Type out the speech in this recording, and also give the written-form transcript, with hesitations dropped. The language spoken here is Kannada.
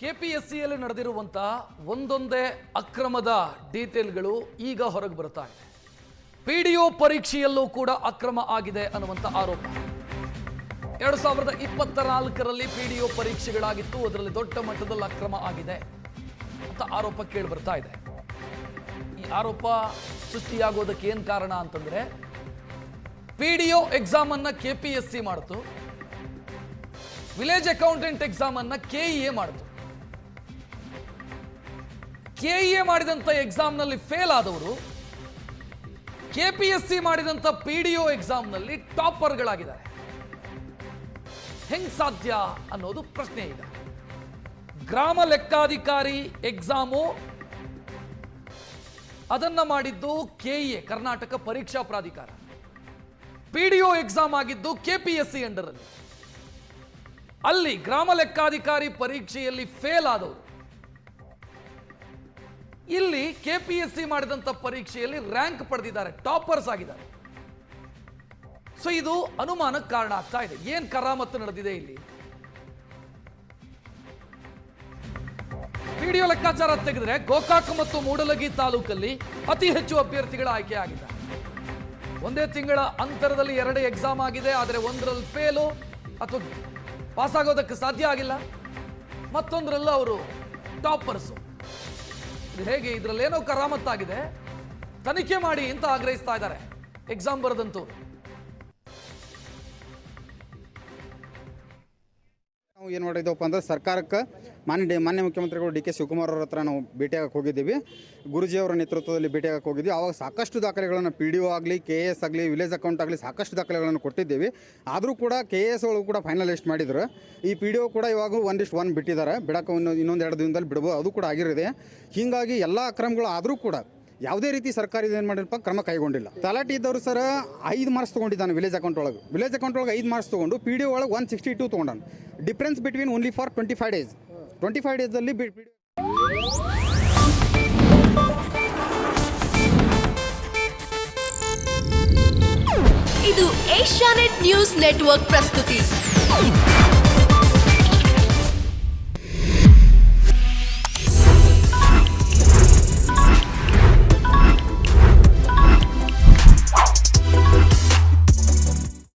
ಕೆಪಿಎಸ್ಸಿಯಲ್ಲಿ ನಡೆದಿರುವಂತಹ ಒಂದೊಂದೇ ಅಕ್ರಮದ ಡೀಟೇಲ್ಗಳು ಈಗ ಹೊರಗೆ ಬರ್ತಾ ಇದೆ. ಪಿಡಿಒ ಪರೀಕ್ಷೆಯಲ್ಲೂ ಕೂಡ ಅಕ್ರಮ ಆಗಿದೆ ಅನ್ನುವಂಥ ಆರೋಪ. 2024ರಲ್ಲಿ ಪಿಡಿಒ ಪರೀಕ್ಷೆಗಳಾಗಿತ್ತು, ಅದರಲ್ಲಿ ದೊಡ್ಡ ಮಟ್ಟದಲ್ಲಿ ಅಕ್ರಮ ಆಗಿದೆ ಅಂತ ಆರೋಪ ಕೇಳಿ ಬರ್ತಾ ಇದೆ. ಈ ಆರೋಪ ಸೃಷ್ಟಿಯಾಗೋದಕ್ಕೆ ಏನು ಕಾರಣ ಅಂತಂದ್ರೆ, ಪಿಡಿಒ ಎಕ್ಸಾಮ್ ಅನ್ನ ಕೆಪಿಎಸ್ಸಿ ಮಾಡಿತು, ವಿಲೇಜ್ ಅಕೌಂಟೆಂಟ್ ಎಕ್ಸಾಮ್ ಅನ್ನ ಕೆಇಎ ಮಾಡಿತು. ಕೆಇಎ ಮಾಡಿದಂತ ಎಕ್ಸಾಮ್ ನಲ್ಲಿ ಫೇಲ್ ಆದವರು ಕೆಪಿಎಸ್ಸಿ ಮಾಡಿದಂತ ಪಿಡಿಒ ಎಕ್ಸಾಮ್ ನಲ್ಲಿ ಟಾಪರ್ಗಳಾಗಿದ್ದಾರೆ. ಹೆಂಗ್ ಸಾಧ್ಯ ಅನ್ನೋದು ಪ್ರಶ್ನೆ ಈಗ. ಗ್ರಾಮ ಲೆಕ್ಕಾಧಿಕಾರಿ ಎಕ್ಸಾಮು ಅದನ್ನ ಮಾಡಿದ್ದು ಕೆಇಎ, ಕರ್ನಾಟಕ ಪರೀಕ್ಷಾ ಪ್ರಾಧಿಕಾರ. ಪಿಡಿಒ ಎಕ್ಸಾಮ್ ಆಗಿದ್ದು ಕೆಪಿಎಸ್ಸಿ ಅಂಡರ್ ಅಲ್ಲಿ. ಅಲ್ಲಿ ಗ್ರಾಮ ಲೆಕ್ಕಾಧಿಕಾರಿ ಪರೀಕ್ಷೆಯಲ್ಲಿ ಫೇಲ್ ಆದವರು ಇಲ್ಲಿ ಕೆಪಿಎಸ್ಸಿ ಮಾಡಿದಂತ ಪರೀಕ್ಷೆಯಲ್ಲಿ ರ್ಯಾಂಕ್ ಪಡೆದಿದ್ದಾರೆ, ಟಾಪರ್ಸ್ ಆಗಿದ್ದಾರೆ. ಸೊ ಇದು ಅನುಮಾನಕ್ಕೆ ಕಾರಣ ಆಗ್ತಾ ಇದೆ. ಏನ್ ಕರಾಮತ್ತು ನಡೆದಿದೆ ಇಲ್ಲಿ? ಪಿಡಿಒ ಲೆಕ್ಕಾಚಾರ ತೆಗೆದ್ರೆ ಗೋಕಾಕ್ ಮತ್ತು ಮೂಡಲಗಿ ತಾಲೂಕಲ್ಲಿ ಅತಿ ಹೆಚ್ಚು ಅಭ್ಯರ್ಥಿಗಳ ಆಯ್ಕೆ ಆಗಿದ್ದಾರೆ. ಒಂದೇ ತಿಂಗಳ ಅಂತರದಲ್ಲಿ 2 ಎಕ್ಸಾಮ್ ಆಗಿದೆ, ಆದರೆ ಒಂದರಲ್ಲಿ ಫೇಲು ಅಥವಾ ಪಾಸ್ ಆಗೋದಕ್ಕೆ ಸಾಧ್ಯ ಆಗಿಲ್ಲ, ಮತ್ತೊಂದರಲ್ಲ ಅವರು ಟಾಪರ್ಸು. ಇದು ಹೇಗೆ? ಇದರಲ್ಲೇನೋ ಕರಾಮತ್ತಾಗಿದೆ, ತನಿಖೆ ಮಾಡಿ ಅಂತ ಆಗ್ರಹಿಸ್ತಾ ಇದ್ದಾರೆ ಎಕ್ಸಾಮ್ ಬರೆದಂತೂ. ನಾವು ಏನು ಮಾಡಿದ್ದೆವಪ್ಪ ಅಂದ್ರೆ, ಸರ್ಕಾರಕ್ಕೆ ಮಾನ್ಯ ಮುಖ್ಯಮಂತ್ರಿಗಳು ಡಿ ಕೆ ಶಿವಕುಮಾರ್ ಅವರ ಹತ್ರ ನಾವು ಭೇಟಿಯಾಗಕ್ಕೆ ಹೋಗಿದ್ದೀವಿ. ಗುರುಜಿಯವರ ನೇತೃತ್ವದಲ್ಲಿ ಭೇಟಿಯಾಗಕ್ಕೆ ಹೋಗಿದ್ವಿ. ಆವಾಗ ಸಾಕಷ್ಟು ದಾಖಲೆಗಳನ್ನು ಪಿಡಿಒ ಆಗಲಿ, KAS ಆಗಲಿ, ವಿಲೇಜ್ ಅಕೌಂಟ್ ಆಗಲಿ ಸಾಕಷ್ಟು ದಾಖಲೆಗಳನ್ನು ಕೊಟ್ಟಿದ್ದೀವಿ. ಆದರೂ ಕೂಡ KAS ಒಳಗೂ ಕೂಡ ಫೈನಲ್ ಲಿಸ್ಟ್ ಮಾಡಿದ್ರು. ಈ ಪಿಡಿಒ ಕೂಡ ಇವಾಗ 1:1 ಬಿಟ್ಟಿದ್ದಾರೆ. ಬಿಡಕ್ಕೆ ಇನ್ನೊಂದು 2 ದಿನದಲ್ಲಿ ಬಿಡ್ಬೋದು, ಅದು ಕೂಡ ಆಗಿರಿದೆ. ಹೀಗಾಗಿ ಎಲ್ಲ ಅಕ್ರಮಗಳು ಆದರೂ ಕೂಡ ಯಾವುದೇ ರೀತಿ ಸರ್ಕಾರ ಏನು ಮಾಡಿರಪ್ಪ ಕ್ರಮ ಕೈಗೊಂಡಿಲ್ಲ. ತಲಾಟಿ ಇದ್ದವರು ಸರ್ 5 ಮಾರ್ಕ್ಸ್ ತೊಗೊಂಡಿದ್ದಾನೆ ವಿಲೇಜ್ ಅಕೌಂಟ್ ಒಳಗೆ. 5 ಮಾರ್ಕ್ಸ್ ತೊಗೊಂಡು ಪಿಡಿಒ ಒಳಗೆ 162 ತೊಗೊಂಡಾನು. Difference between only for 25 days. 25 ಡೇಸಲ್ಲಿ ಇದು ಏಷ್ಯಾನೆಟ್ ನ್ಯೂಸ್ ನೆಟ್ವರ್ಕ್ ಪ್ರಸ್ತುತಿ.